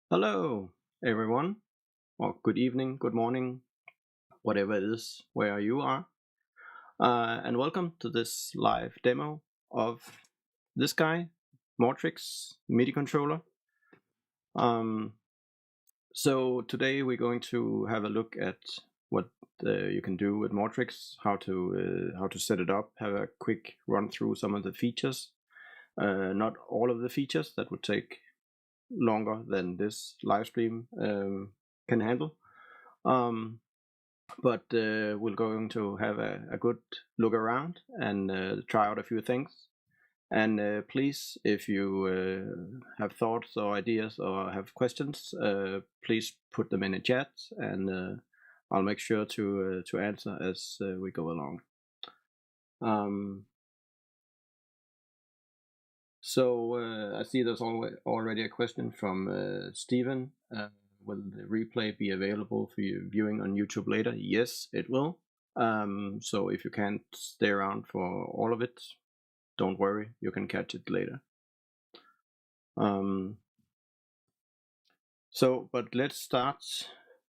Hello, everyone, or good evening, good morning, whatever it is where you are, and welcome to this live demo of this guy, Mortrix MIDI controller. Um, so today we're going to have a look at what you can do with Mortrix, how to set it up, have a quick run through some of the features. Not all of the features, that would take longer than this live stream can handle. But we're going to have a good look around and try out a few things. And please, if you have thoughts or ideas or have questions, please put them in the chat, and I'll make sure to answer as we go along. So I see there's already a question from Stephen. Will the replay be available for you viewing on YouTube later? Yes, it will. So if you can't stay around for all of it, don't worry, you can catch it later. But let's start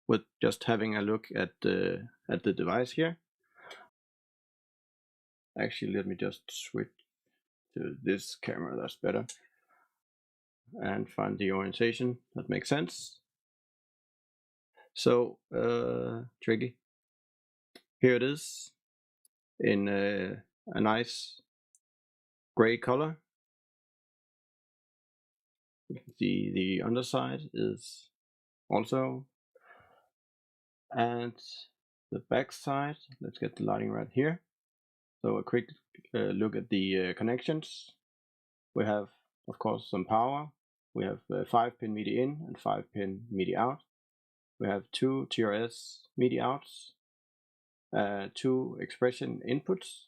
with just having a look at the device here. Actually, let me just switch to this camera, that's better, and find the orientation that makes sense. So tricky. Here it is in a nice gray color. You can see the underside is also, and the back side. Let's get the lighting right here. So a quick look at the connections. We have, of course, some power. We have 5-pin MIDI in and 5-pin MIDI out. We have 2 TRS MIDI outs, 2 expression inputs,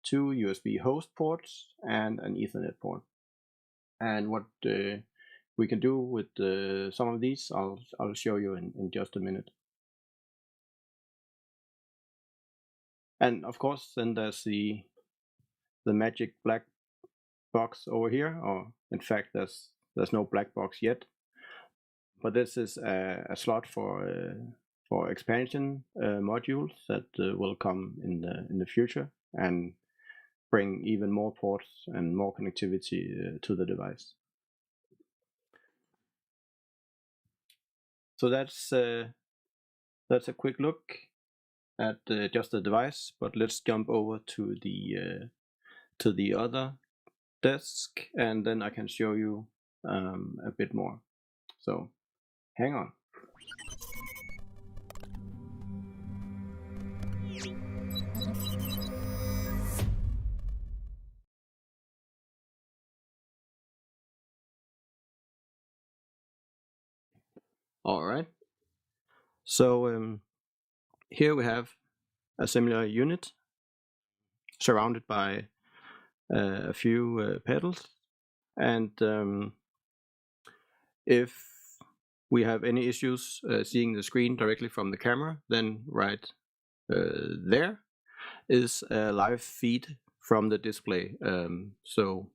2 USB host ports, and an Ethernet port. And what we can do with some of these, I'll show you in just a minute. And of course, then there's the magic black box over here, or in fact, there's no black box yet. But this is a slot for expansion modules that will come in the future and bring even more ports and more connectivity to the device. So that's a quick look at just the device, but let's jump over to the other desk, and then I can show you a bit more. So hang on. All right. So here we have a similar unit surrounded by a few pedals, and if we have any issues seeing the screen directly from the camera, then right there is a live feed from the display. So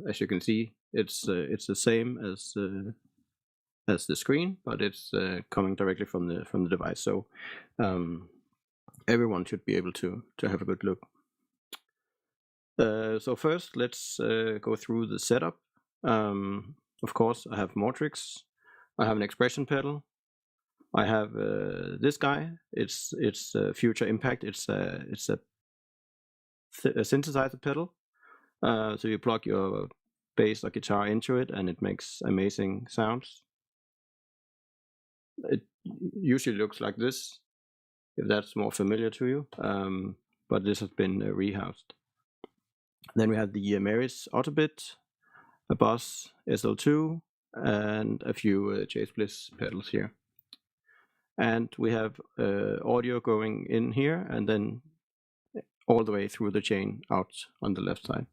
as you can see, it's the same as the screen, but it's coming directly from the device. So everyone should be able to have a good look. So first, let's go through the setup. Of course, I have Mortrix. I have an expression pedal. I have this guy. It's Future Impact. It's a synthesizer pedal. So you plug your bass or guitar into it, and it makes amazing sounds. It usually looks like this, if that's more familiar to you. But this has been rehoused. Then we have the Maris Autobit, a Boss SL2, and a few Chase Bliss pedals here. And we have audio going in here, and then all the way through the chain out on the left side.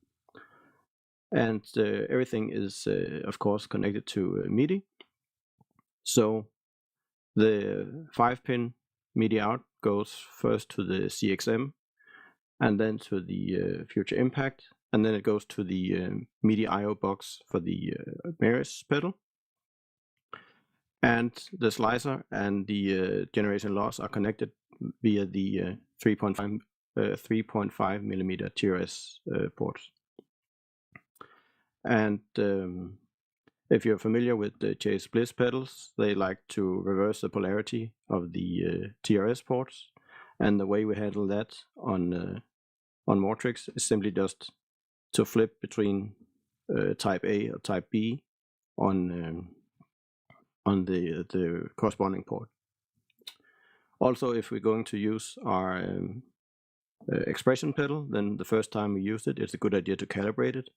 And everything is, of course, connected to MIDI. So the 5-pin MIDI out goes first to the CXM, and then to the Future Impact, and then it goes to the MIDI IO box for the Maris pedal. And the slicer and the generation loss are connected via the 3.5 millimeter TRS ports. And if you're familiar with the Chase Bliss pedals, they like to reverse the polarity of the TRS ports. And the way we handle that on Mortrix is simply just to flip between type A or type B on the corresponding port. Also, if we're going to use our expression pedal, then the first time we use it, it's a good idea to calibrate it.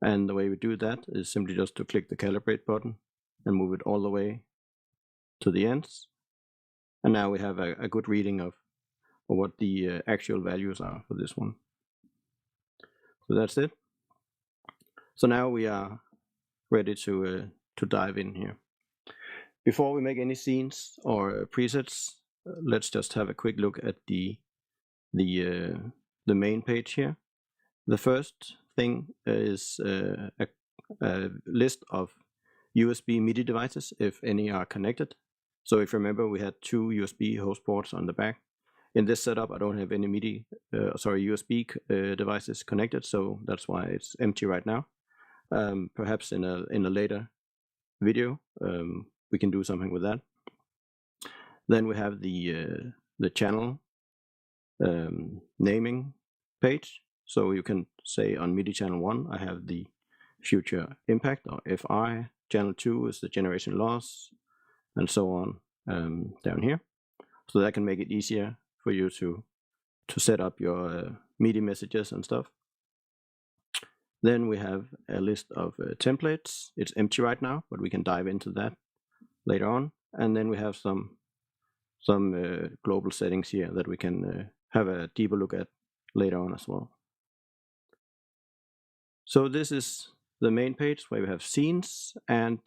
And the way we do that is simply just to click the calibrate button and move it all the way to the ends. And now we have a good reading of what the actual values are for this one. So that's it. So now we are ready to dive in here. Before we make any scenes or presets, let's just have a quick look at the main page here. The first thing is a list of USB MIDI devices, if any are connected. So if you remember, we had 2 USB host ports on the back. In this setup, I don't have any MIDI, USB devices connected, so that's why it's empty right now. Perhaps in a later video, we can do something with that. Then we have the channel naming page. So you can say on MIDI channel 1, I have the future impact, or FI. Channel 2 is the generation loss, and so on down here. So that can make it easier for you to set up your MIDI messages and stuff. Then we have a list of templates. It's empty right now, but we can dive into that later on. And then we have some global settings here that we can have a deeper look at later on as well. So this is the main page where we have scenes, and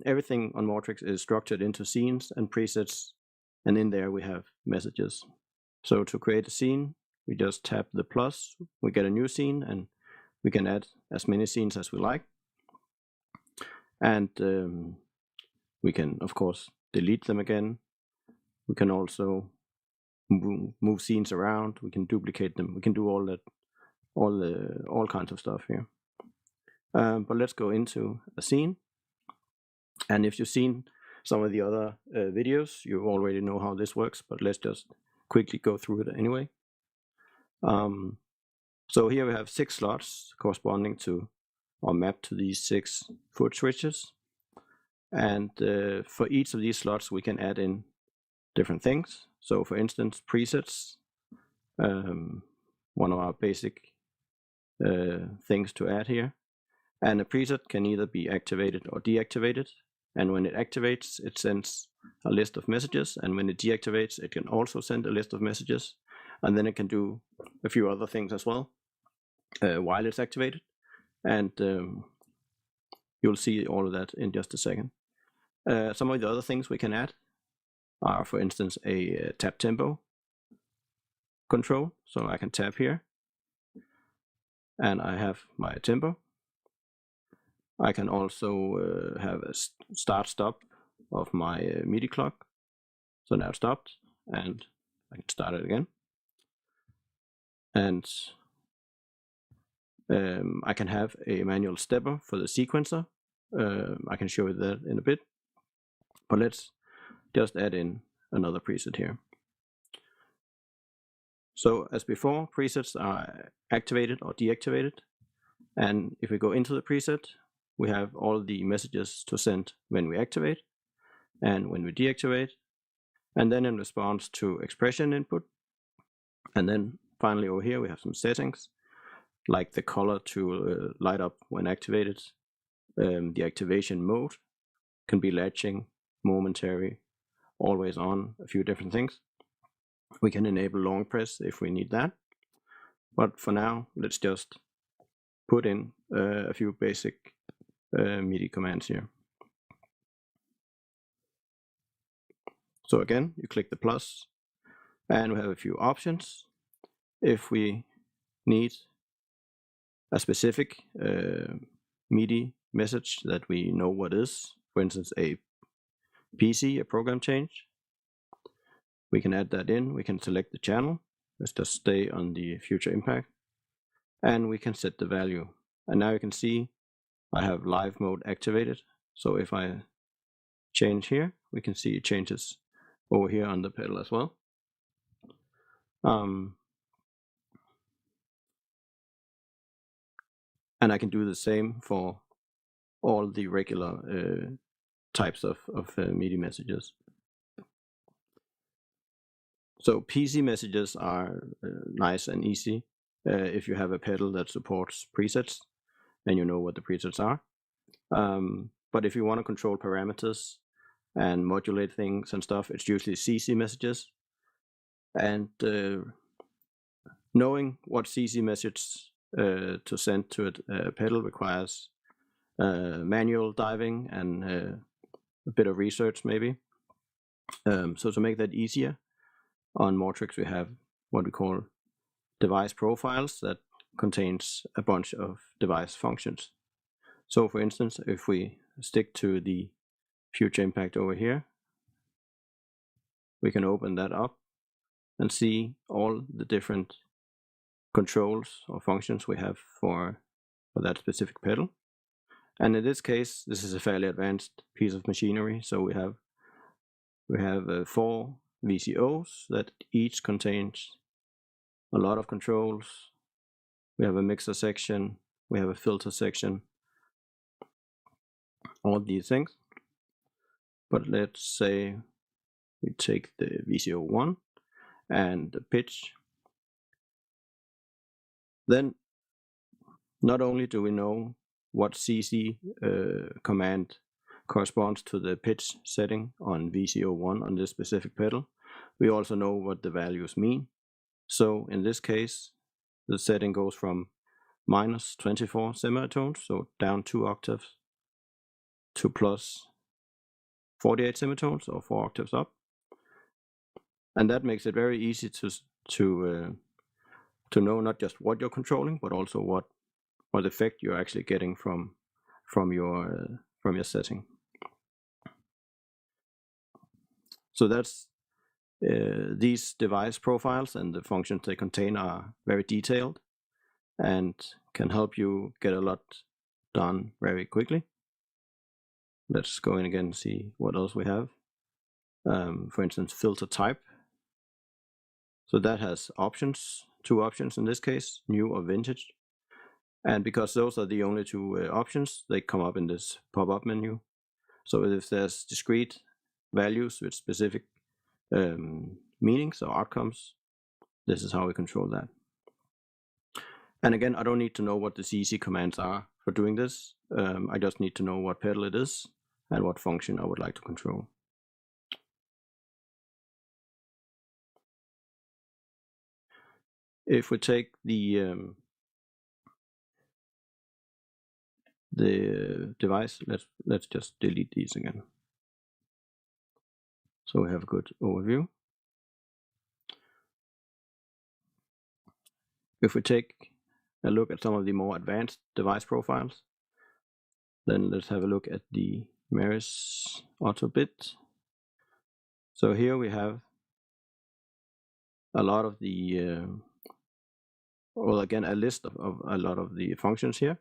everything on Mortrix is structured into scenes and presets, and in there we have messages. So to create a scene, we just tap the plus, we get a new scene, and we can add as many scenes as we like. And we can, of course, delete them again. We can also move scenes around. We can duplicate them. We can do all that, all kinds of stuff here. But let's go into a scene. And if you've seen some of the other videos, you already know how this works, but let's just quickly go through it anyway. So here we have 6 slots corresponding to, or mapped to, these 6 foot switches. And for each of these slots, we can add in different things. So for instance, presets, one of our basic things to add here. And a preset can either be activated or deactivated. And when it activates, it sends a list of messages. And when it deactivates, it can also send a list of messages. And then it can do a few other things as well while it's activated. And you'll see all of that in just a second. Some of the other things we can add are, for instance, a tap tempo control. So I can tap here, and I have my tempo. I can also have a start-stop of my MIDI clock. So now it stopped, and I can start it again. And I can have a manual stepper for the sequencer. I can show you that in a bit. But let's just add in another preset here. So as before, presets are activated or deactivated. And if we go into the preset, we have all the messages to send when we activate and when we deactivate, and then in response to expression input. And then finally over here we have some settings, like the color to light up when activated. The activation mode can be latching, momentary, always on, a few different things. We can enable long press if we need that. But for now, let's just put in a few basic MIDI commands here. So again, you click the plus, and we have a few options. If we need a specific MIDI message that we know what is, for instance, a PC, a program change. We can add that in. We can select the channel. Let's just stay on the future impact. And we can set the value. And now you can see I have live mode activated. So if I change here, we can see it changes over here on the pedal as well. And I can do the same for all the regular types of MIDI messages. So PC messages are nice and easy if you have a pedal that supports presets and you know what the presets are. But if you want to control parameters and modulate things and stuff, it's usually CC messages. And knowing what CC message to send to a pedal requires manual diving and a bit of research maybe. So to make that easier, on Mortrix we have what we call device profiles that contains a bunch of device functions. So for instance, if we stick to the future impact over here, we can open that up and see all the different controls or functions we have for that specific pedal. And in this case, this is a fairly advanced piece of machinery. So we have 4 VCOs that each contains a lot of controls. We have a mixer section, we have a filter section, all these things. But let's say we take the VCO1 and the pitch. Then not only do we know what CC command corresponds to the pitch setting on VCO1 on this specific pedal, we also know what the values mean. So in this case, the setting goes from minus 24 semitones, so down 2 octaves, to plus 48 semitones, or 4 octaves up. And that makes it very easy to know not just what you're controlling, but also what effect you're actually getting from your setting. So that's these device profiles, and the functions they contain are very detailed and can help you get a lot done very quickly. Let's go in again and see what else we have. For instance, filter type. So that has options, 2 options in this case, new or vintage. And because those are the only 2 options, they come up in this pop-up menu. So if there's discrete values with specific meanings or outcomes, this is how we control that. And again, I don't need to know what the CC commands are for doing this. I just need to know what pedal it is and what function I would like to control. If we take the device, let's just delete these again, so we have a good overview. If we take a look at some of the more advanced device profiles, then let's have a look at the Maris Auto bit. So here we have a lot of the well, again, a list of a lot of the functions here.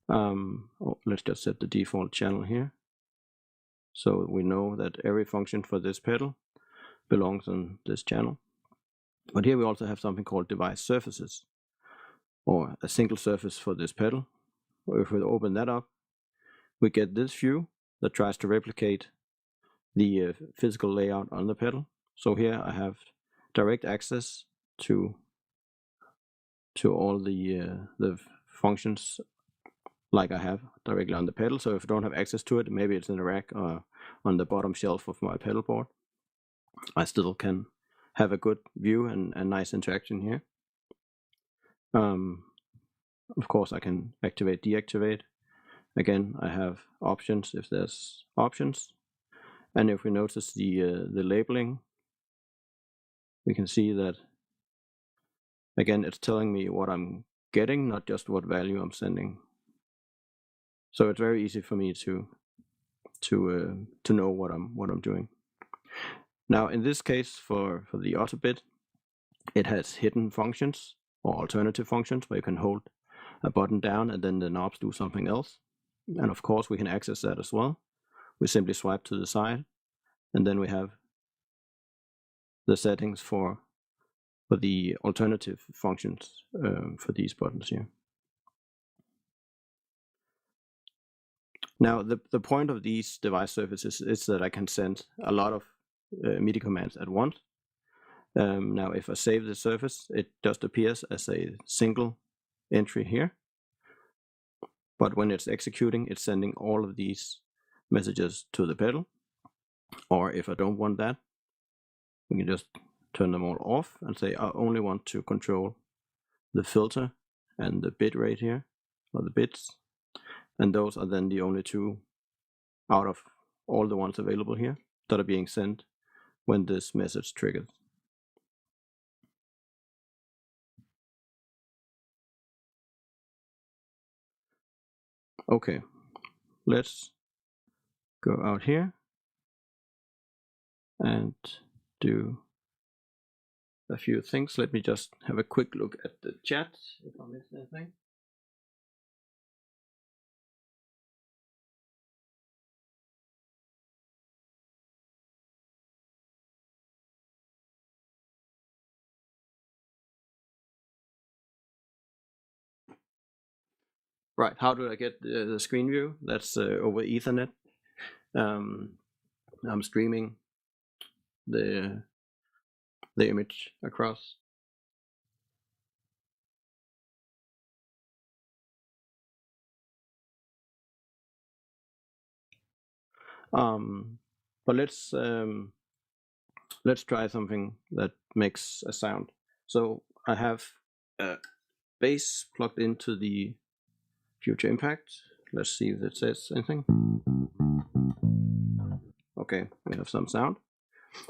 Let's just set the default channel here, so we know that every function for this pedal belongs on this channel. But here we also have something called device surfaces, or a single surface for this pedal. If we open that up, we get this view that tries to replicate the physical layout on the pedal. So here I have direct access to all the functions like I have directly on the pedal. So if I don't have access to it, maybe it's in a rack or on the bottom shelf of my pedal board, I still can have a good view and nice interaction here. Of course, I can activate, deactivate. Again, I have options if there's options. And if we notice the labeling, we can see that, again, it's telling me what I'm getting, not just what value I'm sending. So it's very easy for me to to know what I'm doing. Now in this case, for the auto bit, it has hidden functions or alternative functions where you can hold a button down and then the knobs do something else. And of course we can access that as well. We simply swipe to the side, and then we have the settings for the alternative functions for these buttons here. Now the point of these device surfaces is that I can send a lot of MIDI commands at once. Now if I save the surface, it just appears as a single entry here. But when it's executing, it's sending all of these messages to the pedal. Or if I don't want that, we can just turn them all off and say I only want to control the filter and the bit rate here, or the bits. And those are then the only two out of all the ones available here that are being sent when this message triggers. Okay, let's go out here and do a few things. Let me just have a quick look at the chat if I missed anything. Right, how do I get the screen view? That's over Ethernet. I'm streaming the image across. But let's try something that makes a sound. So I have a bass plugged into the Future Impact. Let's see if it says anything. Okay, we have some sound.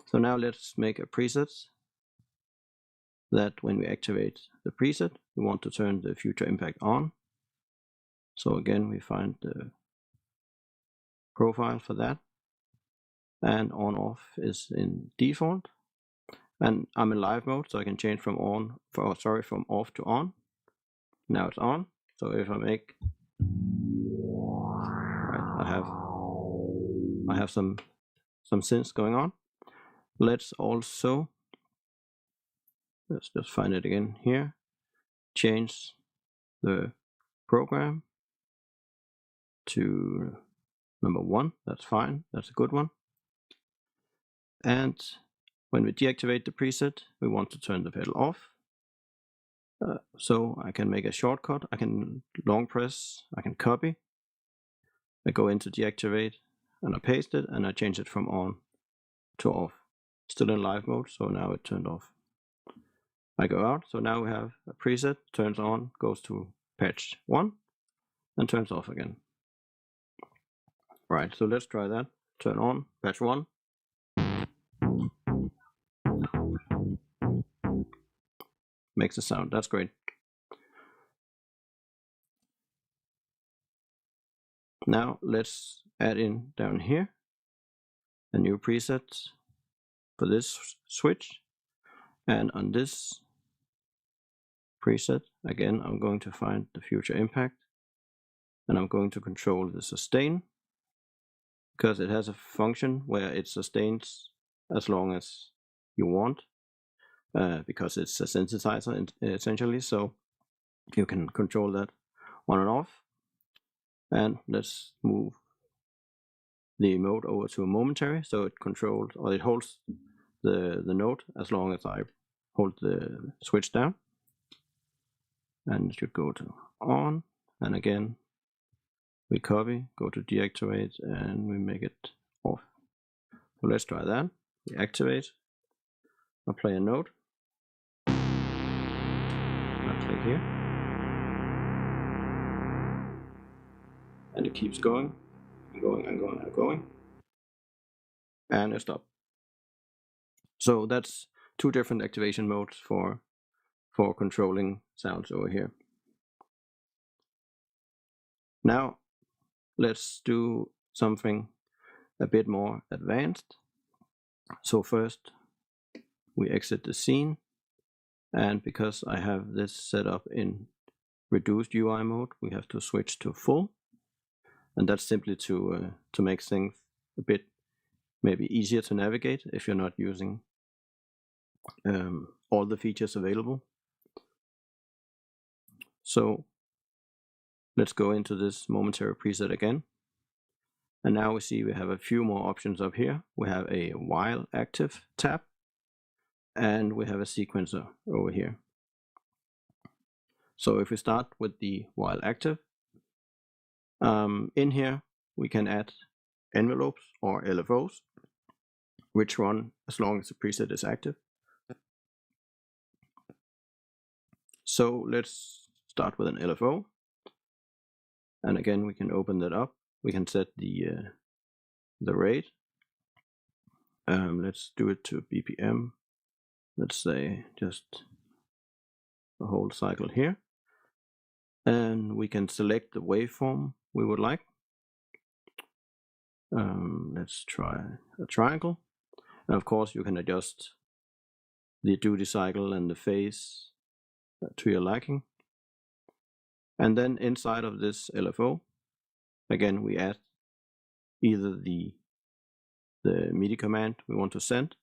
So now let's make a preset that when we activate the preset, we want to turn the Future Impact on. So again, we find the profile for that, and on off is in default, and I'm in live mode, so I can change from from off to on. Now it's on. So if I make, right, I have some synths going on. Let's just find it again here. Change the program to number 1. That's fine. That's a good one. And when we deactivate the preset, we want to turn the pedal off. So I can make a shortcut. I can long press, I can copy. I go into deactivate and I paste it and I change it from on to off. Still in live mode, so now it turned off. I go out, so now we have a preset, turns on, goes to patch 1 and turns off again. Right, so let's try that. Turn on, patch 1. Makes a sound, that's great. Now let's add in down here a new preset for this switch, and on this preset again I'm going to find the Future Impact and I'm going to control the sustain, because it has a function where it sustains as long as you want, because it's a synthesizer essentially, so you can control that on and off. And let's move the mode over to a momentary, so it controls, or it holds the note as long as I hold the switch down, and it should go to on, and again we copy, go to deactivate, and we make it off. So let's try that. We activate, I play a note, I click here, and it keeps going and going and going and going, and it stops. So that's 2 different activation modes for controlling sounds over here. Now let's do something a bit more advanced. So first we exit the scene, and because I have this set up in reduced UI mode, we have to switch to full, and that's simply to make things a bit maybe easier to navigate if you're not using all the features available. So let's go into this momentary preset again. And now we see we have a few more options up here. We have a while active tab, and we have a sequencer over here. So if we start with the while active, in here we can add envelopes or LFOs, which run as long as the preset is active. So let's start with an LFO, and again we can open that up. We can set the rate. Let's do it to BPM. Let's say just the whole cycle here, and we can select the waveform we would like. Let's try a triangle, and of course you can adjust the duty cycle and the phase to your liking. And then inside of this LFO, again we add either the MIDI command we want to send,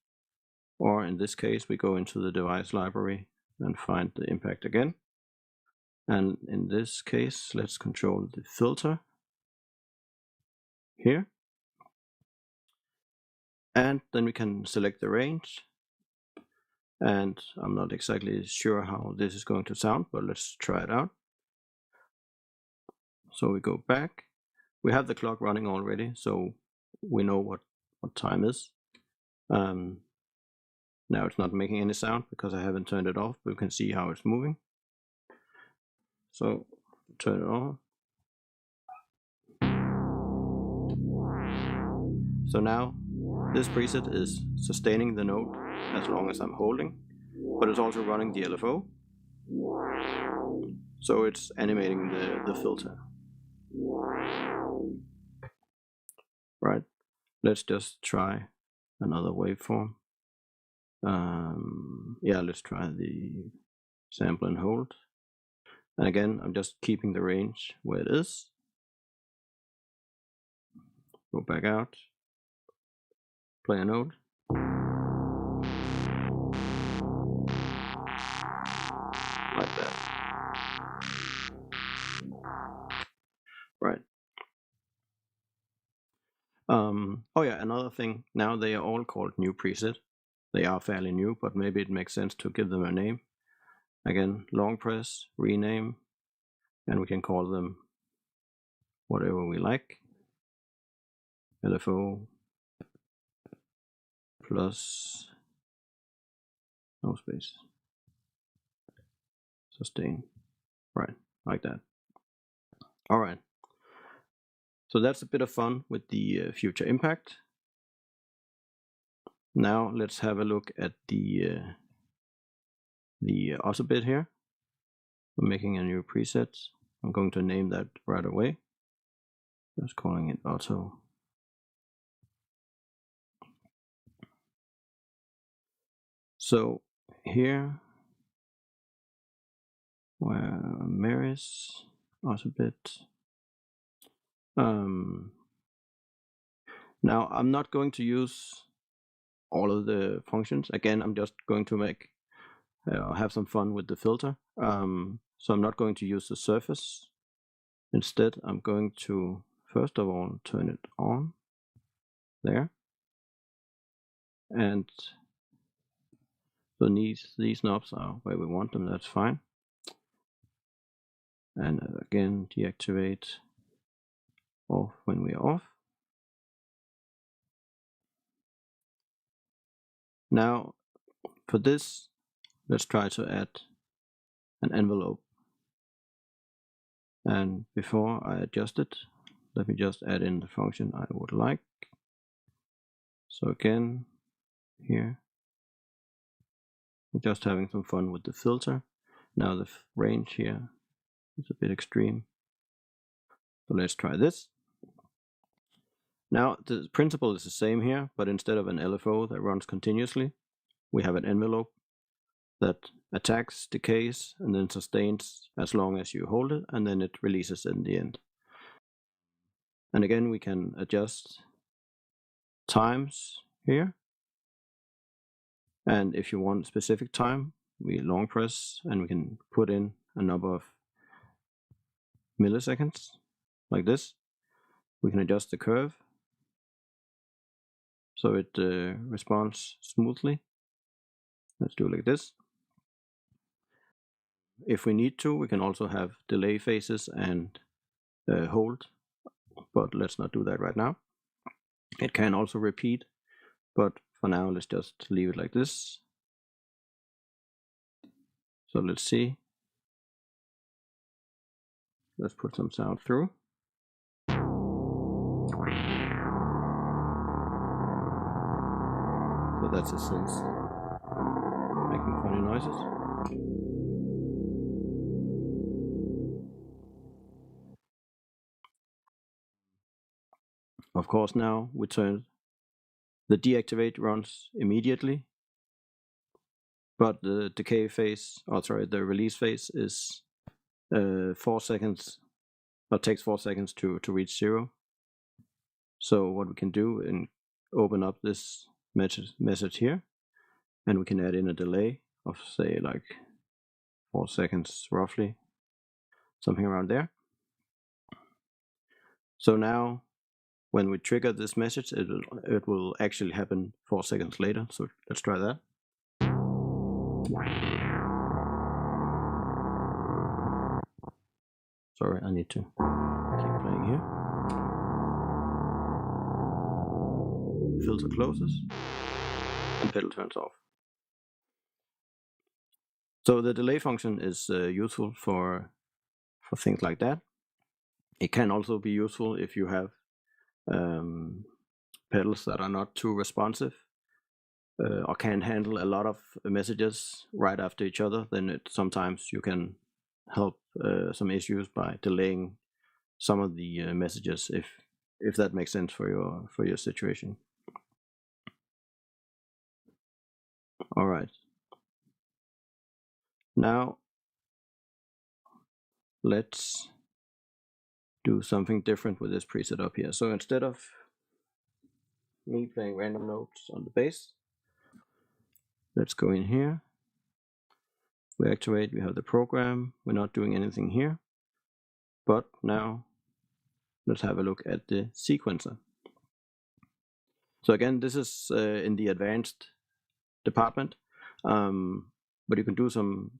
or in this case we go into the device library and find the impact again. And in this case, let's control the filter here, and then we can select the range. And I'm not exactly sure how this is going to sound, but let's try it out. So we go back. We have the clock running already, so we know what time is. Now it's not making any sound because I haven't turned it off, but we can see how it's moving. So turn it on. So now this preset is sustaining the note as long as I'm holding, but it's also running the LFO. So it's animating the filter. Right, let's just try another waveform. Yeah, let's try the sample and hold. And again, I'm just keeping the range where it is. Go back out, play a note. Like that. Right. Oh yeah, another thing, now they are all called new preset. They are fairly new, but maybe it makes sense to give them a name. Again, long press, rename, and we can call them whatever we like. LFO plus no space. Sustain. Right, like that. All right. So that's a bit of fun with the future impact. Now let's have a look at the auto bit here. I'm making a new preset. I'm going to name that right away. Just calling it auto. So here, where Maris auto bit. Now I'm not going to use all of the functions. Again, I'm just going to make have some fun with the filter. So I'm not going to use the surface. Instead, I'm going to first of all turn it on there, and so these knobs are where we want them. That's fine. And again, deactivate off when we are off. Now for this, let's try to add an envelope. And before I adjust it, let me just add in the function I would like. So again, here, I'm just having some fun with the filter. Now the range here is a bit extreme. So let's try this. Now the principle is the same here, but instead of an LFO that runs continuously, we have an envelope that attacks, decays, and then sustains as long as you hold it, and then it releases in the end. And again, we can adjust times here. And if you want specific time, we long press and we can put in a number of milliseconds like this. We can adjust the curve so it responds smoothly. Let's do it like this. If we need to, we can also have delay phases and hold, but let's not do that right now. It can also repeat, but for now let's just leave it like this. So let's see. Let's put some sound through. So that's a sense making funny noises. Of course, now we turn the deactivate runs immediately, but the decay phase, the release phase is 4 seconds, or takes 4 seconds to reach 0. So what we can do is open up this message here, and we can add in a delay of say like 4 seconds roughly, something around there. So now when we trigger this message, it will actually happen 4 seconds later. So let's try that. Sorry, I need to keep playing here. Filter closes and pedal turns off. So the delay function is useful for things like that. It can also be useful if you have pedals that are not too responsive or can handle a lot of messages right after each other. Then sometimes you can help some issues by delaying some of the messages if that makes sense for your situation. All right. Now let's do something different with this preset up here. So instead of me playing random notes on the bass, let's go in here. We activate, we have the program. We're not doing anything here. But now let's have a look at the sequencer. So again, this is in the advanced department, but you can do some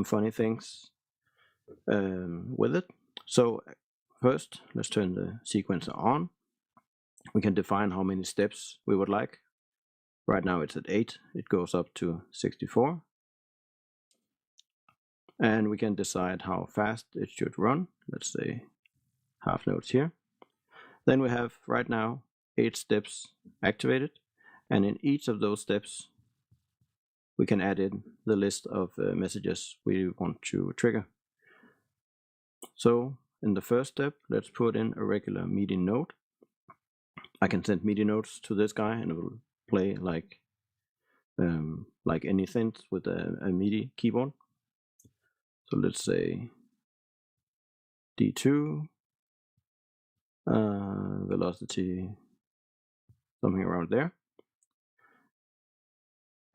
funny things with it. So first, let's turn the sequencer on. We can define how many steps we would like. Right now it's at 8. It goes up to 64. And we can decide how fast it should run. Let's say half notes here. Then we have right now 8 steps activated, and in each of those steps we can add in the list of messages we want to trigger. So in the first step, let's put in a regular MIDI note. I can send MIDI notes to this guy and it will play like any synth with a MIDI keyboard. So let's say D2, velocity, something around there.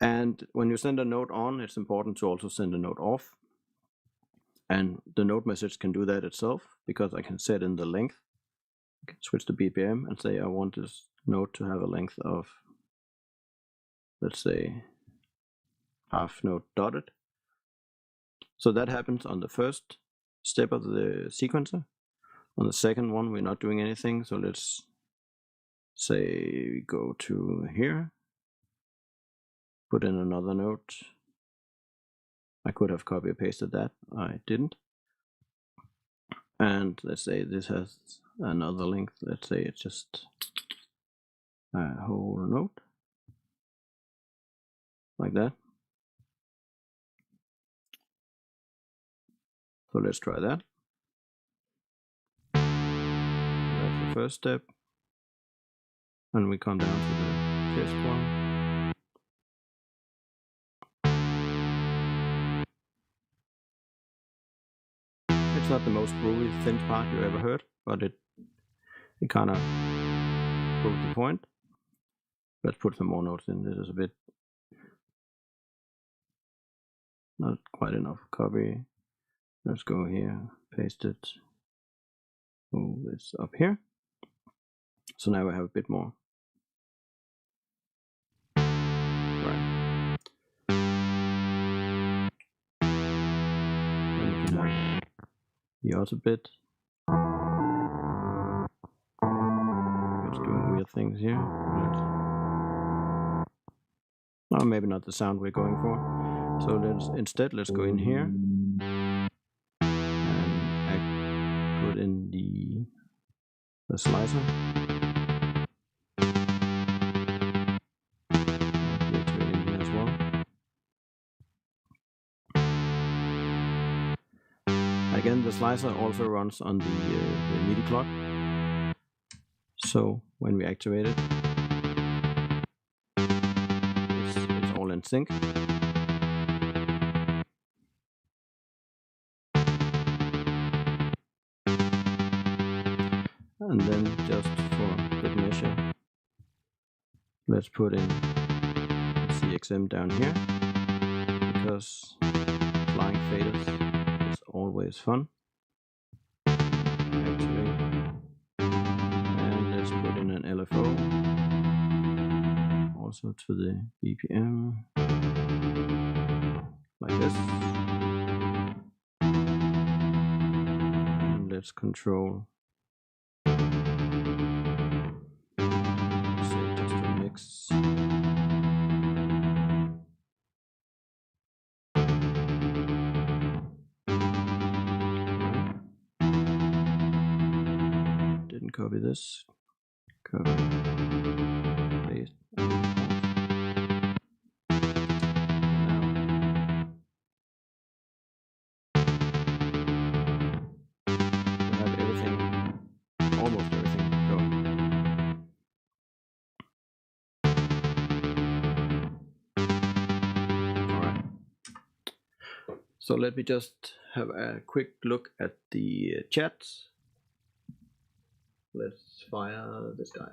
And when you send a note on, it's important to also send a note off. And the note message can do that itself because I can set in the length. I can switch to BPM and say I want this note to have a length of, let's say, half note dotted. So that happens on the first step of the sequencer. On the second one, we're not doing anything. So let's say we go to here, put in another note. I could have copy and pasted that. I didn't. And let's say this has another length. Let's say it's just a whole note. Like that. So let's try that. That's the first step, and we come down to the fifth one. It's not the most groovy synth part you ever heard, but it kind of proves the point. Let's put some more notes in. This is a bit not quite enough. Copy. Let's go here, paste it, move this up here. So now we have a bit more. Right. Then we can have the other bit. It's doing weird things here. Oh, maybe not the sound we're going for. So let's go in here and put in the slicer. Again, the slicer also runs on the MIDI clock. So when we activate it, it's all in sync. And then just for good measure, let's put in CXM down here, because flying faders is always fun. Activate. And let's put in an LFO, also to the BPM, like this. And let's control, say just a mix. Didn't copy this. Copy, paste. Almost everything going. Alright. So let me just have a quick look at the chat. Let's fire this guy.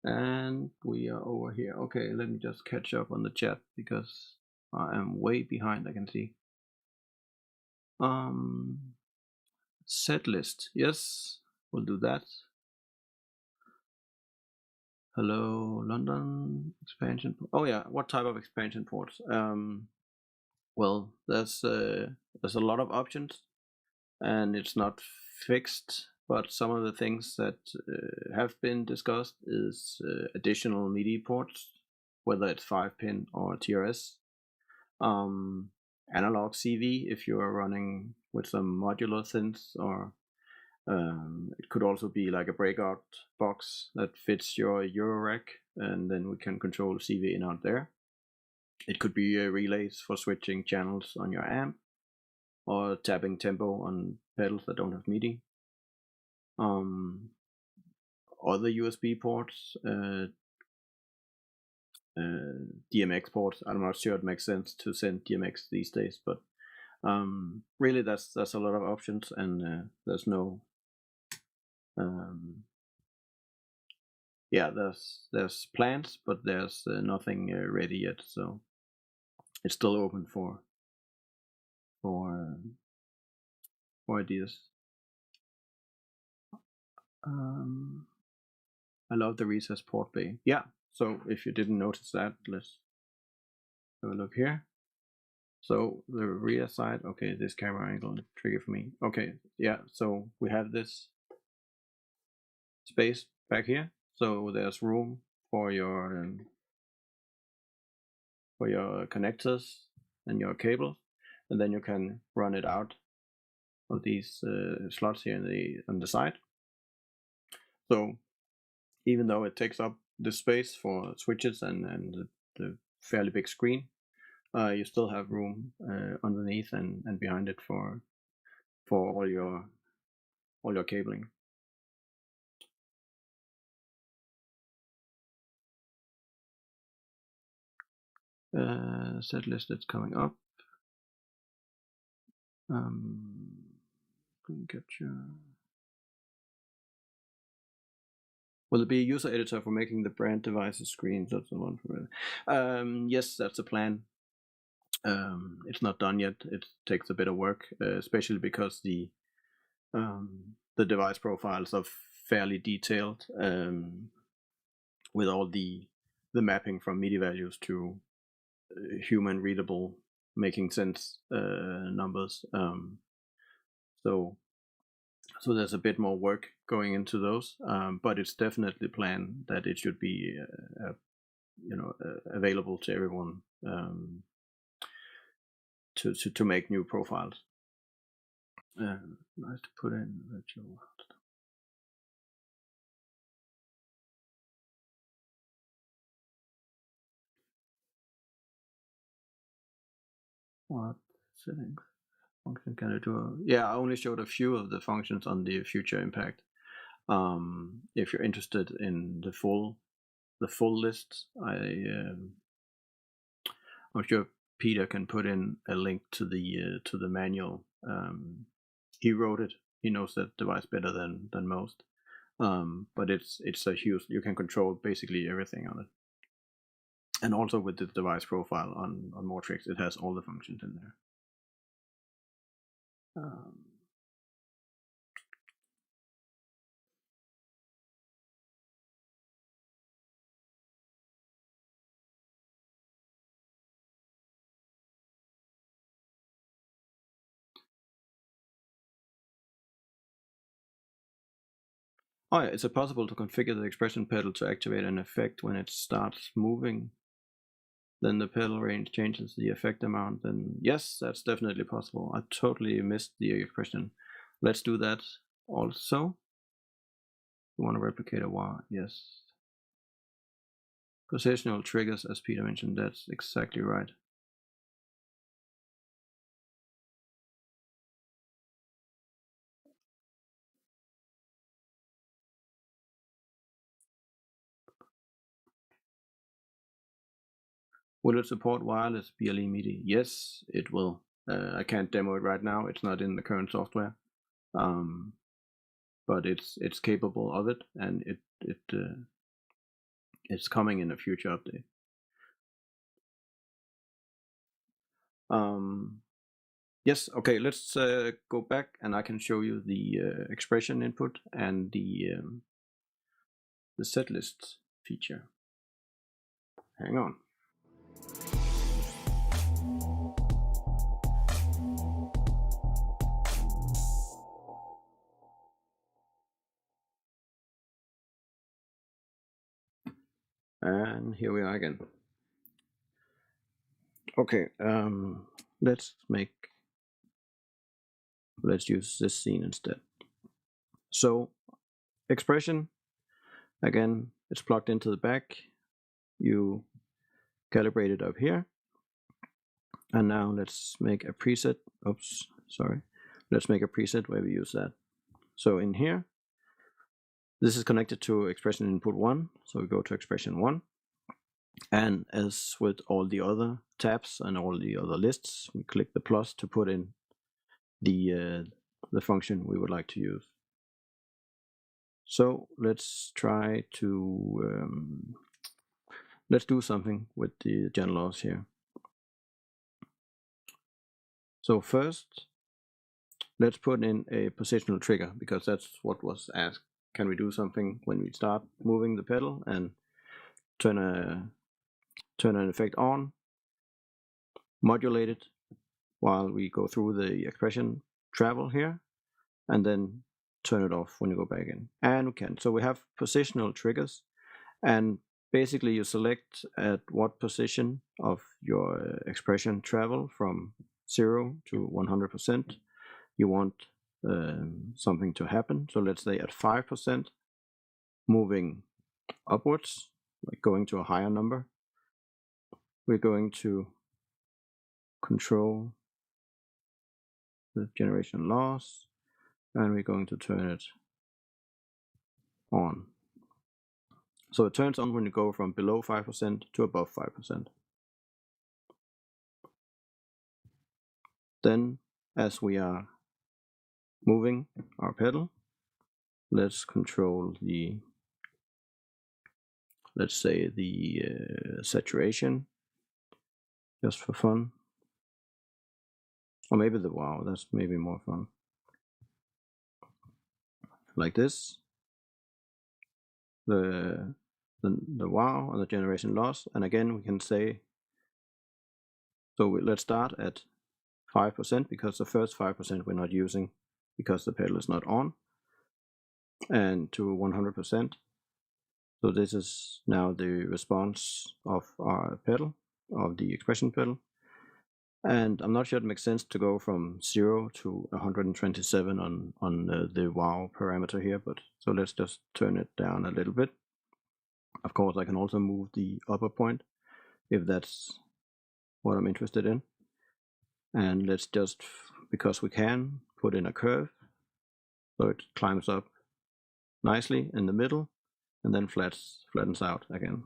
And we are over here. Okay, let me just catch up on the chat because I am way behind, I can see. Setlist, yes, we'll do that. Hello, London expansion. Oh yeah, what type of expansion ports? Well, there's a lot of options, and it's not fixed. But some of the things that have been discussed is additional MIDI ports, whether it's 5-pin or TRS. Analog CV if you are running with some modular synths, or it could also be like a breakout box that fits your Eurorack, and then we can control CV in out there. It could be relays for switching channels on your amp, or tapping tempo on pedals that don't have MIDI. Other USB ports, DMX ports. I'm not sure it makes sense to send DMX these days, but really that's a lot of options, and there's no yeah, there's plans, but there's nothing ready yet, so it's still open for ideas. I love the recess port bay. Yeah, so if you didn't notice that, let's have a look here. So the rear side, okay, this camera angle is tricky for me. Okay, yeah, so we have this space back here, so there's room for your connectors and your cables, and then you can run it out these slots here on the side. So even though it takes up the space for switches and the fairly big screen, you still have room underneath and behind it for all your cabling. Set list that's coming up. Screen capture. Will it be a user editor for making the brand devices screens? That's the one for it. Yes, that's the plan. It's not done yet. It takes a bit of work, especially because the device profiles are fairly detailed, with all the mapping from MIDI values to human readable, making sense numbers. So there's a bit more work going into those, but it's definitely planned that it should be available to everyone to make new profiles. Nice to put in virtual. What settings function can I do? Yeah, I only showed a few of the functions on the future impact. If you're interested in the full list, I'm sure Peter can put in a link to the manual. He wrote it. He knows that device better than most. But it's a huge. You can control basically everything on it. And also with the device profile on Mortrix, it has all the functions in there. Oh yeah, is it possible to configure the expression pedal to activate an effect when it starts moving? Then the pedal range changes the effect amount. Then yes, that's definitely possible. I totally missed the expression. Let's do that also. You want to replicate a wah? Yes. Positional triggers, as Peter mentioned, that's exactly right. Will it support wireless BLE MIDI? Yes, it will. I can't demo it right now. It's not in the current software, but it's capable of it, and it's coming in a future update. Yes. Okay. Let's go back, and I can show you the expression input and the setlist feature. Hang on. And here we are again. Okay, let's use this scene instead. So expression, again, it's plugged into the back. You calibrate it up here. And now let's make a preset. Oops, sorry. Let's make a preset where we use that. So in here, this is connected to expression input 1. So we go to expression 1. And as with all the other tabs and all the other lists, we click the plus to put in the function we would like to use. So let's try to let's do something with the gen laws here. So first, let's put in a positional trigger, because that's what was asked. Can we do something when we start moving the pedal and turn an effect on, modulate it while we go through the expression travel here, and then turn it off when you go back in? And we can. So we have positional triggers, and basically you select at what position of your expression travel from 0 to 100% you want something to happen. So let's say at 5%, moving upwards, like going to a higher number, we're going to control the generation loss, and we're going to turn it on. So it turns on when you go from below 5% to above 5%. Then, as we are moving our pedal, let's control the, let's say the saturation, just for fun. Or maybe the wow, that's maybe more fun. Like this. The wow and the generation loss. And again, we can say, so let's start at 5% because the first 5% we're not using because the pedal is not on, and to 100%. So this is now the response of our pedal, of the expression pedal. And I'm not sure it makes sense to go from 0 to 127 on the wow parameter here, but so let's just turn it down a little bit. Of course, I can also move the upper point if that's what I'm interested in. And let's just, because we can, put in a curve so it climbs up nicely in the middle and then flattens out again.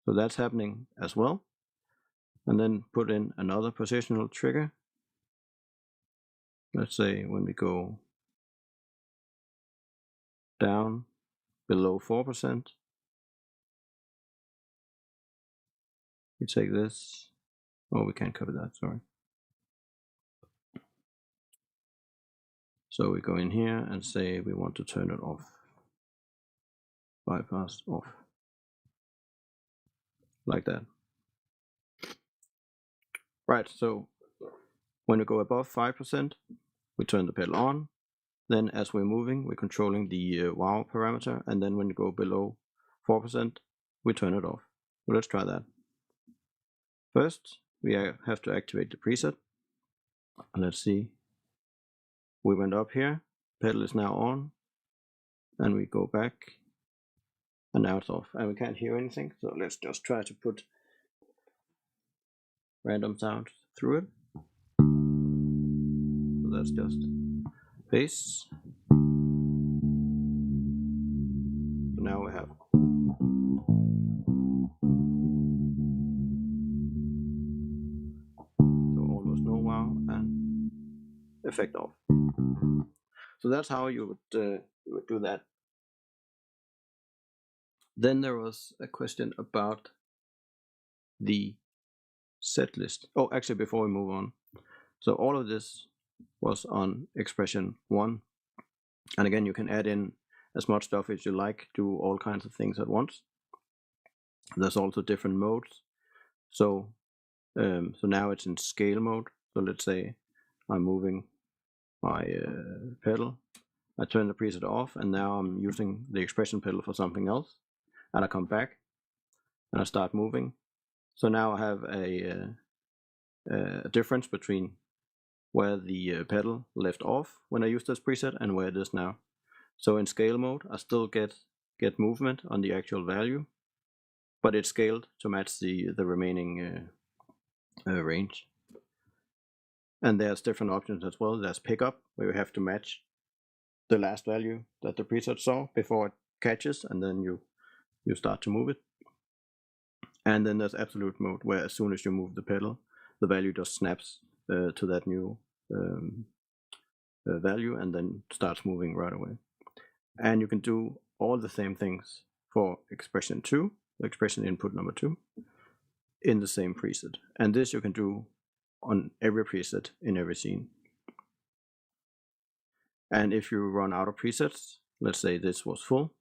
So that's happening as well. And then put in another positional trigger. Let's say when we go down below 4%, we take this. Oh, we can't copy that, sorry. So we go in here and say we want to turn it off. Bypass off. Like that. Right, so when we go above 5%, we turn the pedal on. Then as we're moving, we're controlling the wow parameter. And then when we go below 4%, we turn it off. So let's try that. First, we have to activate the preset. Let's see. We went up here. Pedal is now on. And we go back. And now it's off. And we can't hear anything. So let's just try to put random sounds through it. So that's just bass. So now we have so almost no wow and effect off. So that's how you would do that. Then there was a question about the set list. Oh, actually, before we move on, so all of this was on expression 1, and again you can add in as much stuff as you like, do all kinds of things at once. There's also different modes. So so now it's in scale mode. So let's say I'm moving my pedal, I turn the preset off, and now I'm using the expression pedal for something else, and I come back and I start moving. So now I have a difference between where the pedal left off when I used this preset and where it is now. So in scale mode, I still get movement on the actual value, but it's scaled to match the remaining range. And there's different options as well. There's pickup, where you have to match the last value that the preset saw before it catches, and then you start to move it. And then there's absolute mode, where as soon as you move the pedal, the value just snaps to that new value and then starts moving right away. And you can do all the same things for expression 2, expression input number 2, in the same preset. And this you can do on every preset in every scene. And if you run out of presets, let's say this was full,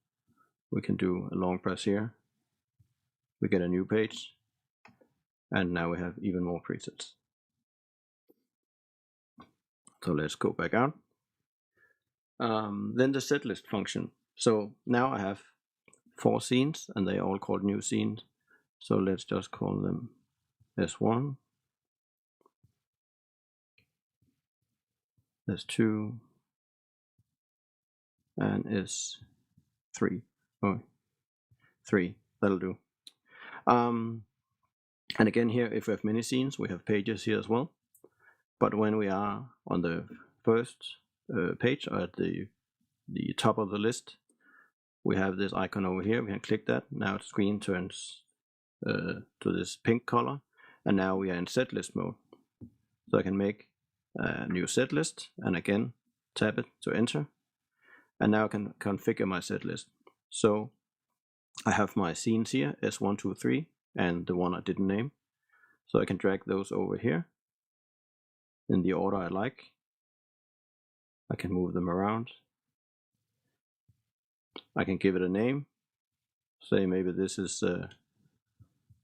we can do a long press here. We get a new page, and now we have even more presets. So let's go back out. Then the setlist function. So now I have 4 scenes, and they are all called new scenes. So let's just call them S1, S2, and S3. Oh, 3, that'll do. And again here, if we have mini scenes, we have pages here as well. But when we are on the first page, or at the top of the list, we have this icon over here. We can click that. Now the screen turns to this pink color, and now we are in set list mode. So I can make a new set list, and again tap it to enter, and now I can configure my set list. So I have my scenes here, S1, 2, 3, and the one I didn't name. So I can drag those over here in the order I like. I can move them around. I can give it a name. Say maybe this is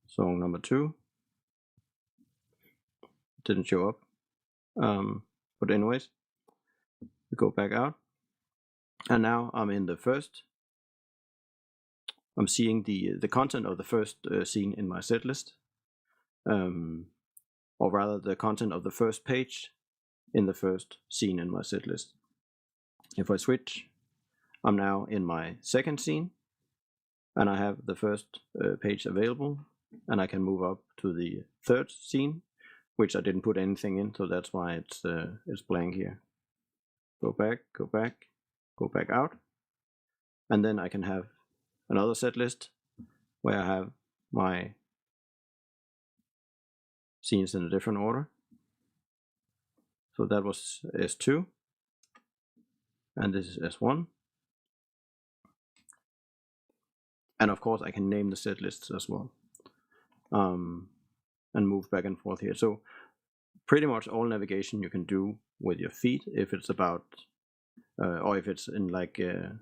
song number 2. Didn't show up. But anyways, we go back out. And now I'm in the first. I'm seeing the content of the first scene in my set list. Or rather the content of the first page in the first scene in my set list. If I switch, I'm now in my second scene, and I have the first page available, and I can move up to the third scene, which I didn't put anything in, so that's why it's blank here. Go back, go back, go back out, and then I can have another set list where I have my scenes in a different order. So that was S2, and this is S1. And of course I can name the set lists as well, and move back and forth here. So pretty much all navigation you can do with your feet, if it's about or if it's in like a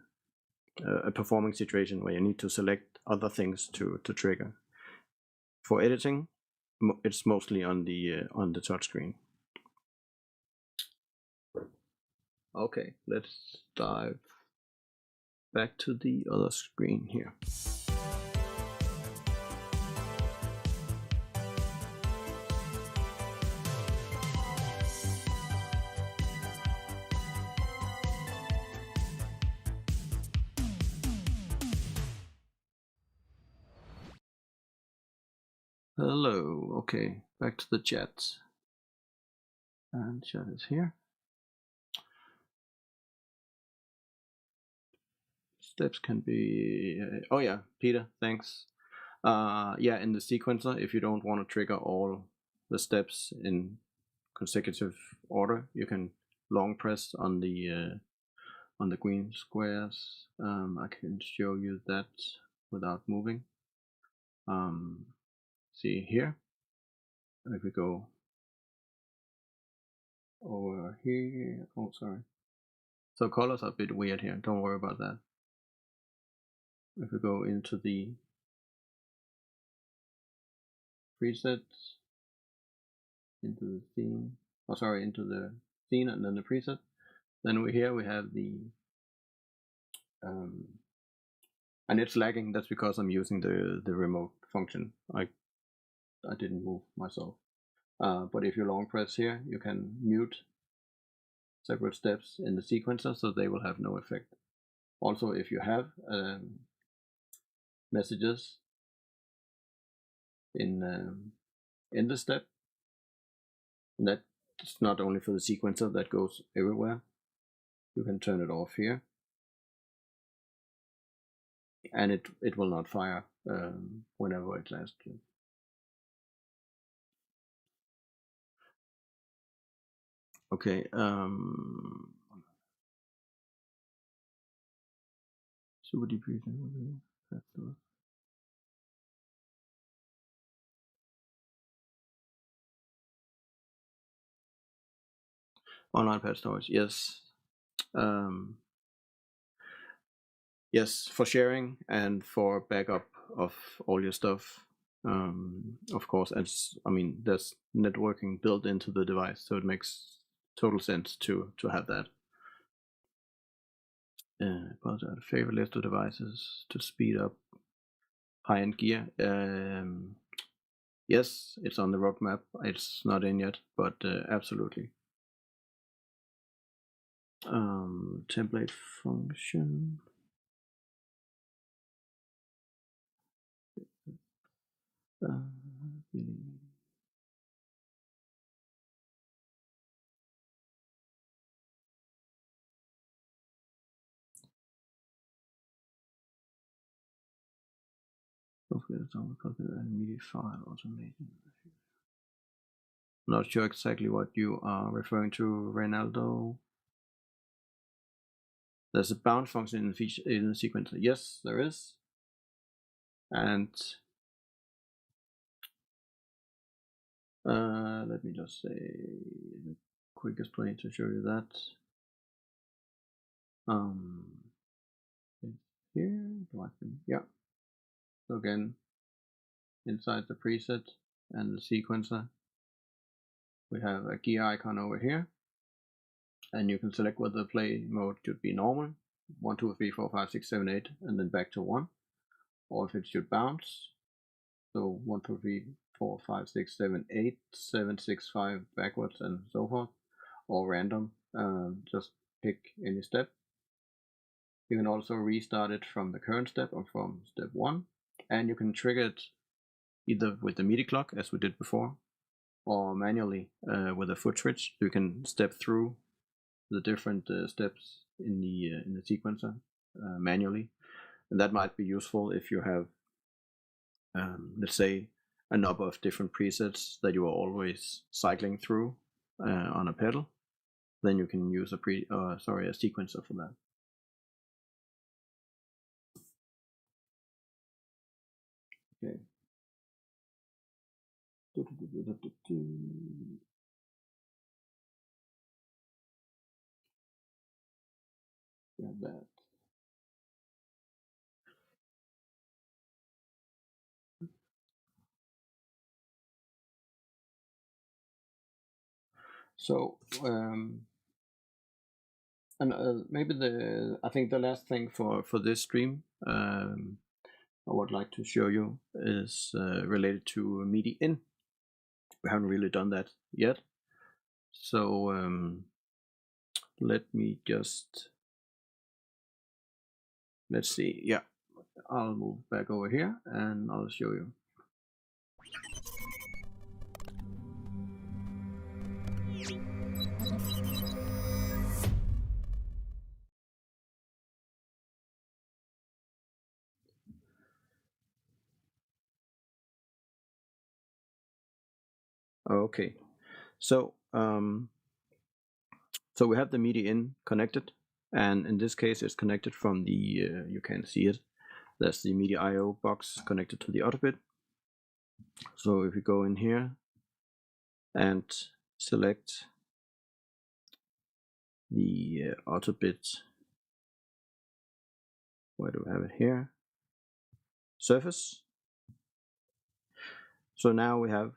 performing situation where you need to select other things to trigger. For editing, it's mostly on the touchscreen. Okay, let's dive back to the other screen here. Hello, okay, back to the chat. And chat is here. Steps can be, oh yeah, Peter, thanks. Yeah, in the sequencer, if you don't want to trigger all the steps in consecutive order, you can long press on the green squares. I can show you that without moving. See here, if we go over here, oh sorry, so colors are a bit weird here, don't worry about that. If we go into the presets, into the theme, oh sorry, into the scene and then the preset, then here we have the and it's lagging. That's because I'm using the remote function. I didn't move myself. But if you long press here, you can mute separate steps in the sequencer, so they will have no effect. Also, if you have messages in the step, that's not only for the sequencer, that goes everywhere. You can turn it off here, and it will not fire whenever it asks you. Okay, super deep region. Online pad storage, yes. Yes, for sharing and for backup of all your stuff. Of course, I mean, there's networking built into the device, so it makes total sense to have that. But a favorite list of devices to speed up high-end gear. Yes, it's on the roadmap. It's not in yet, but absolutely. template function. MIDI file automation. Not sure exactly what you are referring to, Reynaldo. There's a bound function in the sequencer. Yes, there is. And let me just say the quickest way to show you that. Here, yeah. So again, inside the preset and the sequencer, we have a gear icon over here, and you can select whether the play mode should be normal, 1, 2, 3, 4, 5, 6, 7, 8, and then back to 1, or if it should bounce. So 1, 2, 3, 4, 5, 6, 7, 8, 7, 6, 5 backwards and so forth, or random. Just pick any step. You can also restart it from the current step or from step 1, and you can trigger it either with the MIDI clock as we did before, or manually with a foot switch. You can step through the different steps in the sequencer manually, and that might be useful if you have, let's say, a number of different presets that you are always cycling through on a pedal. Then you can use a sequencer for that. Okay. Got that. So and maybe I think the last thing for this stream I would like to show you is related to MIDI in. We haven't really done that yet, so let me just, let's see. Yeah, I'll move back over here and I'll show you. Okay, so so we have the MIDI in connected, and in this case it's connected from the you can see it. That's the MIDI IO box connected to the auto bit. So if you go in here and select the auto bit, where do we have it here? Surface. So now we have,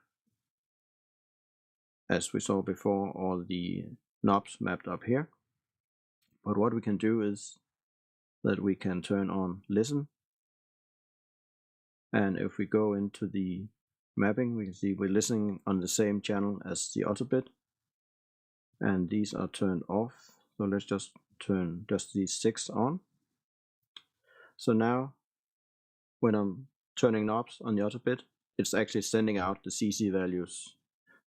as we saw before, all the knobs mapped up here. But what we can do is that we can turn on listen, and if we go into the mapping, we can see we're listening on the same channel as the auto bit, and these are turned off. So let's just turn just these 6 on. So now when I'm turning knobs on the auto bit, it's actually sending out the CC values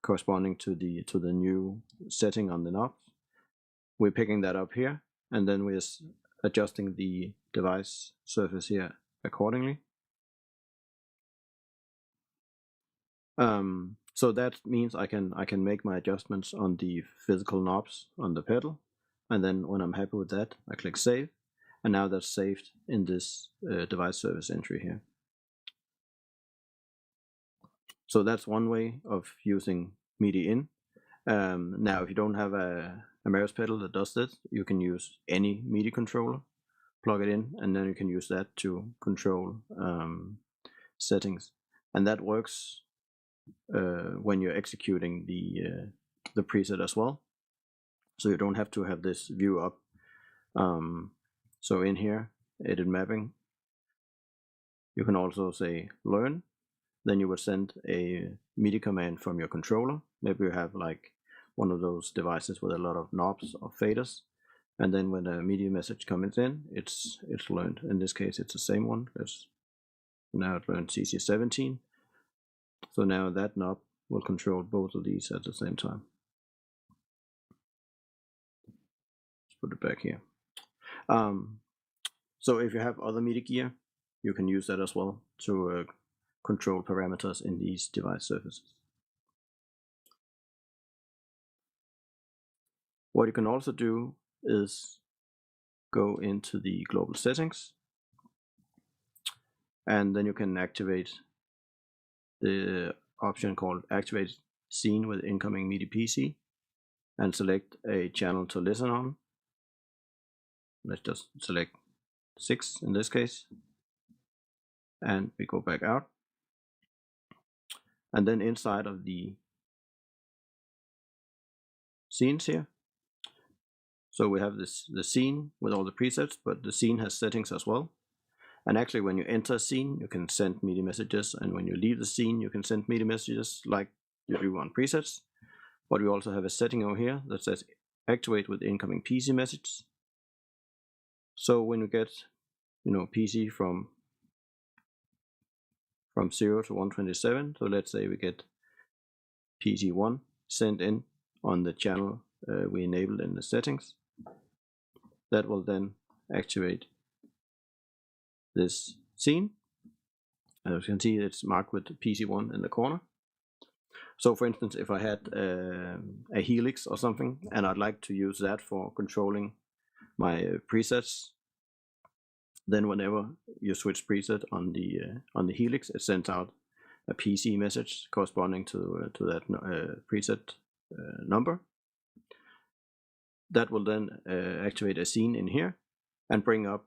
corresponding to the new setting on the knobs. We're picking that up here, and then we're adjusting the device surface here accordingly. So that means I can make my adjustments on the physical knobs on the pedal, and then when I'm happy with that, I click save, and now that's saved in this device service entry here. So that's one way of using MIDI in. Now, if you don't have a Maris pedal that does this, you can use any MIDI controller, plug it in, and then you can use that to control settings. And that works when you're executing the preset as well. So you don't have to have this view up. So in here, edit mapping, you can also say learn. Then you would send a MIDI command from your controller. Maybe you have like one of those devices with a lot of knobs or faders. And then when a MIDI message comes in, it's learned. In this case, it's the same one. Now it learned CC17. So now that knob will control both of these at the same time. Let's put it back here. So if you have other MIDI gear, you can use that as well to control parameters in these device surfaces. What you can also do is go into the global settings, and then you can activate the option called Activate Scene with Incoming MIDI PC and select a channel to listen on. Let's just select 6 in this case, and we go back out. And then inside of the scenes here, so we have the scene with all the presets, but the scene has settings as well. And actually, when you enter a scene, you can send MIDI messages, and when you leave the scene, you can send MIDI messages like you do on presets. But we also have a setting over here that says Activate with Incoming PC message. So when you get, PC from 0 to 127, so let's say we get PC1 sent in on the channel we enabled in the settings, that will then activate this scene. As you can see, it's marked with PC1 in the corner. So for instance, if I had a helix or something, and I'd like to use that for controlling my presets, then whenever you switch preset on the helix, it sends out a PC message corresponding to that preset number. That will then activate a scene in here and bring up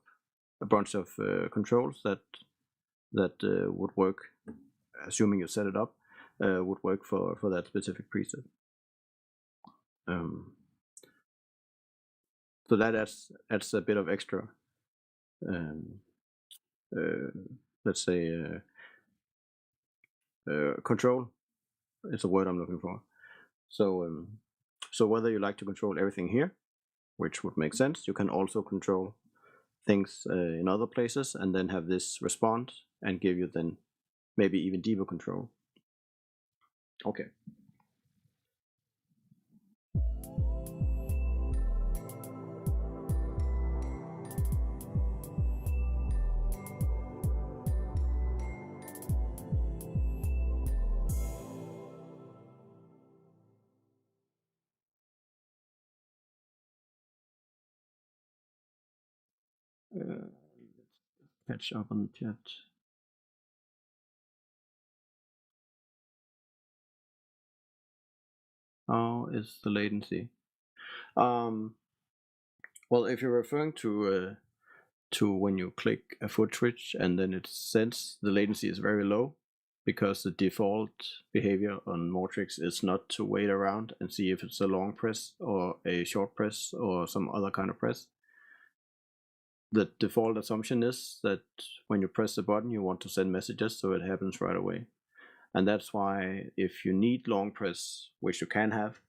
a bunch of controls that would work, assuming you set it up, would work for that specific preset. So that adds a bit of extra, let's say, control. It's a word I'm looking for. So whether you like to control everything here, which would make sense, you can also control things in other places and then have this respond and give you then maybe even deeper control. Okay. Let's catch up on the chat. How is the latency? Well, if you're referring to when you click a foot switch and then it sends, the latency is very low, because the default behavior on Mortrix is not to wait around and see if it's a long press or a short press or some other kind of press. The default assumption is that when you press the button, you want to send messages, so it happens right away. And that's why if you need long press, which you can have,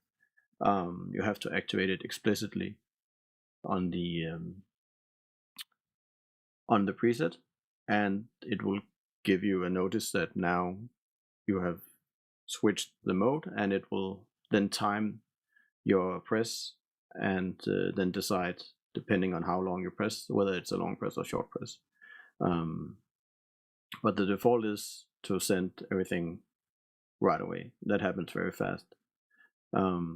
you have to activate it explicitly on the preset, and it will give you a notice that now you have switched the mode, and it will then time your press and then decide, depending on how long you press, whether it's a long press or short press. But the default is to send everything right away. That happens very fast. How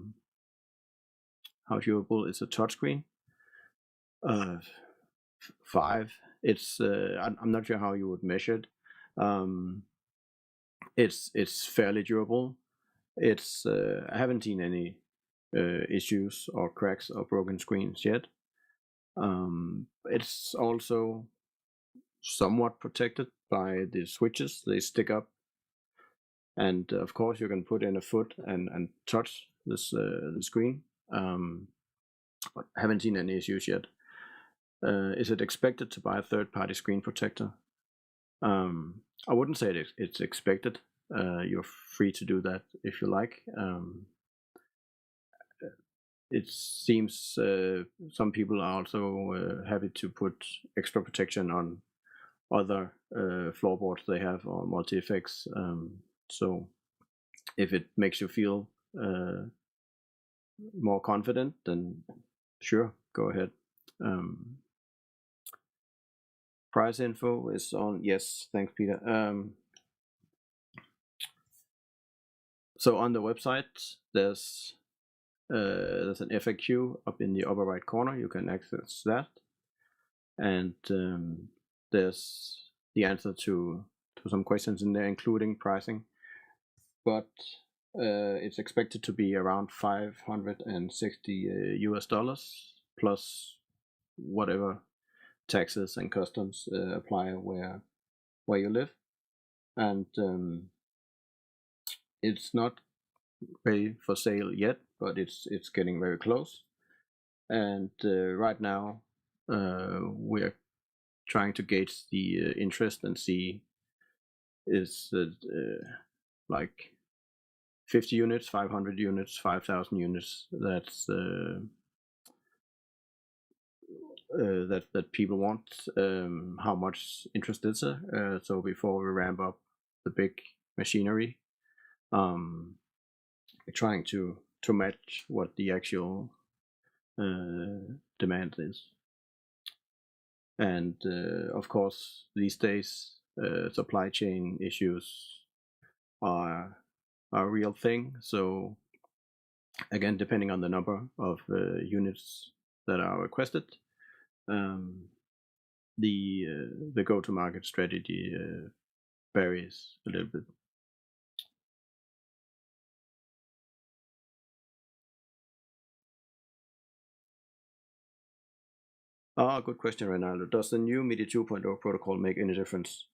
viewable is a touchscreen? 5. It's I'm not sure how you would measure it. It's fairly durable. It's I haven't seen any issues or cracks or broken screens yet. It's also somewhat protected by the switches. They stick up, and of course you can put in a foot and touch this the screen. But I haven't seen any issues yet. Is it expected to buy a third-party screen protector? I wouldn't say it's expected. You're free to do that if you like. it seems some people are also happy to put extra protection on other floorboards they have or multi-effects. So if it makes you feel more confident, then sure, go ahead. Price info is on. Yes, thanks, Peter. So on the website, there's an FAQ up in the upper right corner. You can access that, and there's the answer to some questions in there, including pricing. But it's expected to be around $560 US plus whatever taxes and customs apply where you live, and it's not ready for sale yet, but it's getting very close. And right now we're trying to gauge the interest and see is like 50 units, 500 units, 5,000 units. That's that people want. How much interest is there? So before we ramp up the big machinery, we're trying to match what the actual demand is. And of course, these days, supply chain issues are a real thing. So again, depending on the number of units that are requested, the go-to-market strategy varies a little bit. Good question, Ronaldo. Does the new MIDI 2.0 protocol make any difference?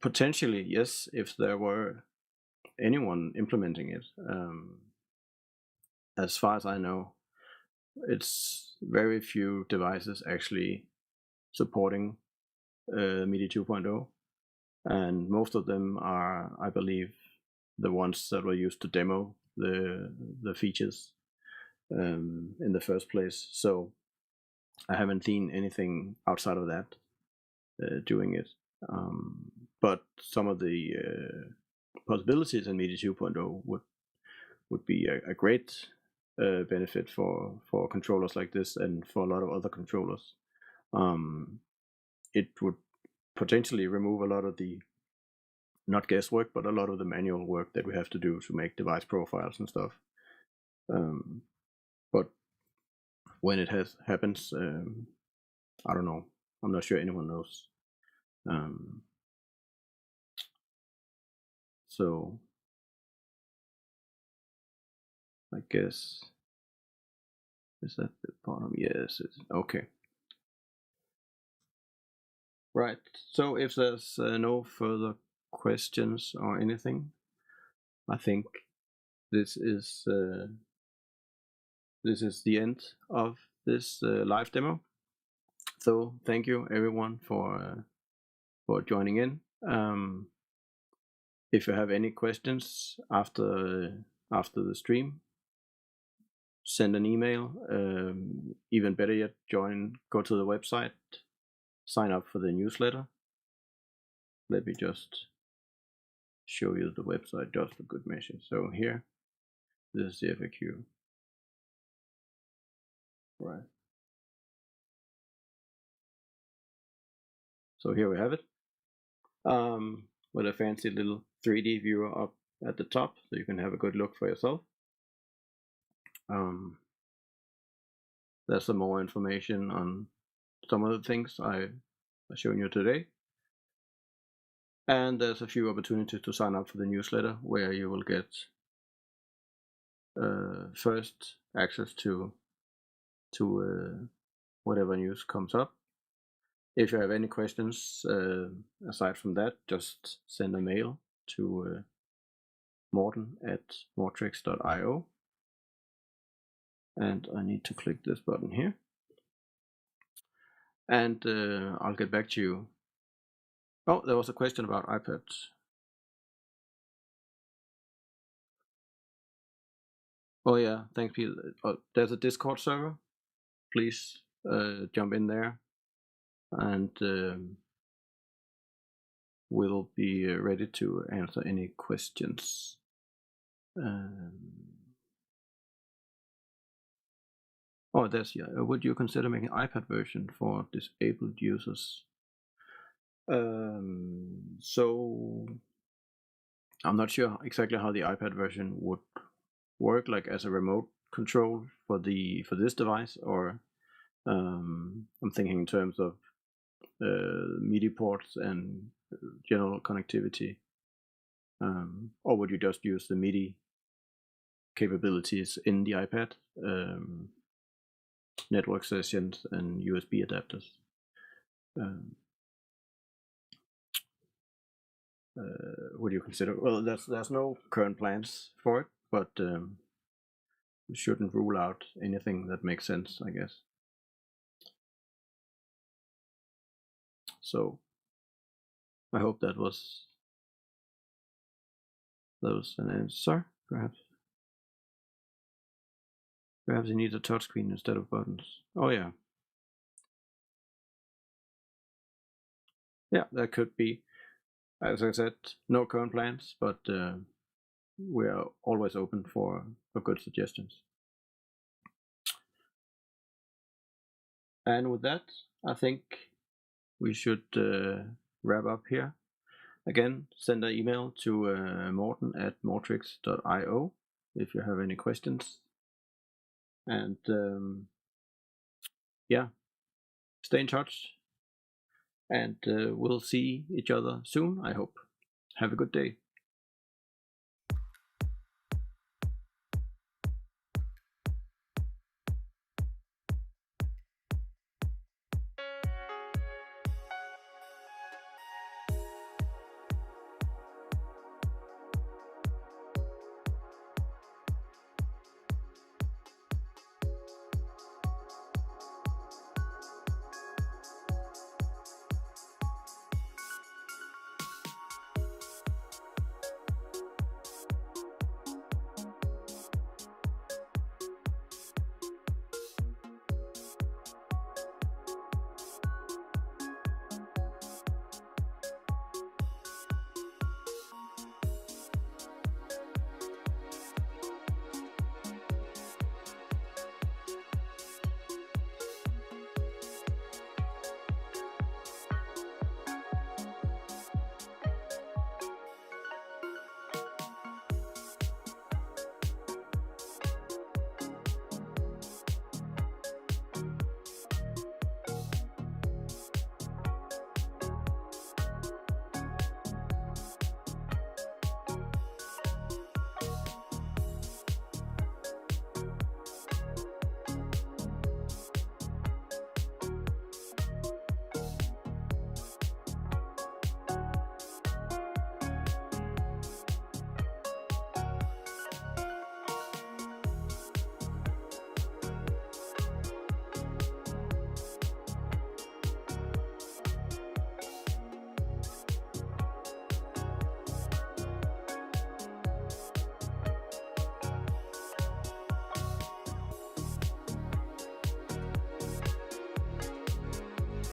Potentially, yes, if there were anyone implementing it. As far as I know, it's very few devices actually supporting MIDI 2.0, and most of them are, I believe, the ones that were used to demo the features in the first place. So I haven't seen anything outside of that doing it. But some of the possibilities in MIDI 2.0 would be a great benefit for controllers like this and for a lot of other controllers. It would potentially remove a lot of the, not guesswork, but a lot of the manual work that we have to do to make device profiles and stuff. But when it happens, I don't know. I'm not sure anyone knows. So I guess, is that the bottom? Yes, it's okay. Right. So if there's no further questions or anything, I think this is the end of this live demo. So thank you everyone for joining in. If you have any questions after the stream, send an email. Even better yet, go to the website, sign up for the newsletter. Let me just show you the website just for good measure. So here, this is the FAQ. Right. So here we have it. With a fancy little 3D viewer up at the top, so you can have a good look for yourself. There's some more information on some of the things I've shown you today. And there's a few opportunities to sign up for the newsletter where you will get first access to whatever news comes up. If you have any questions aside from that, just send a mail to morten@mortrix.io. And I need to click this button here. And I'll get back to you. Oh, there was a question about iPads. Oh yeah, thanks, Peter. There's a Discord server. Please jump in there, and we'll be ready to answer any questions. Oh, that's yeah. Would you consider making iPad version for disabled users? So I'm not sure exactly how the iPad version would work, like as a remote control for this device, or I'm thinking in terms of MIDI ports and general connectivity, or would you just use the MIDI capabilities in the iPad, network sessions and USB adapters? Would you consider? Well, there's no current plans for it, but we shouldn't rule out anything that makes sense, I guess. So I hope that was an answer. Perhaps you need a touchscreen instead of buttons. Oh yeah, yeah, that could be. As I said, no current plans, but we are always open for good suggestions. And with that, I think we should wrap up here. Again, send an email to morten@mortrix.io if you have any questions. And yeah, stay in touch, and we'll see each other soon, I hope. Have a good day.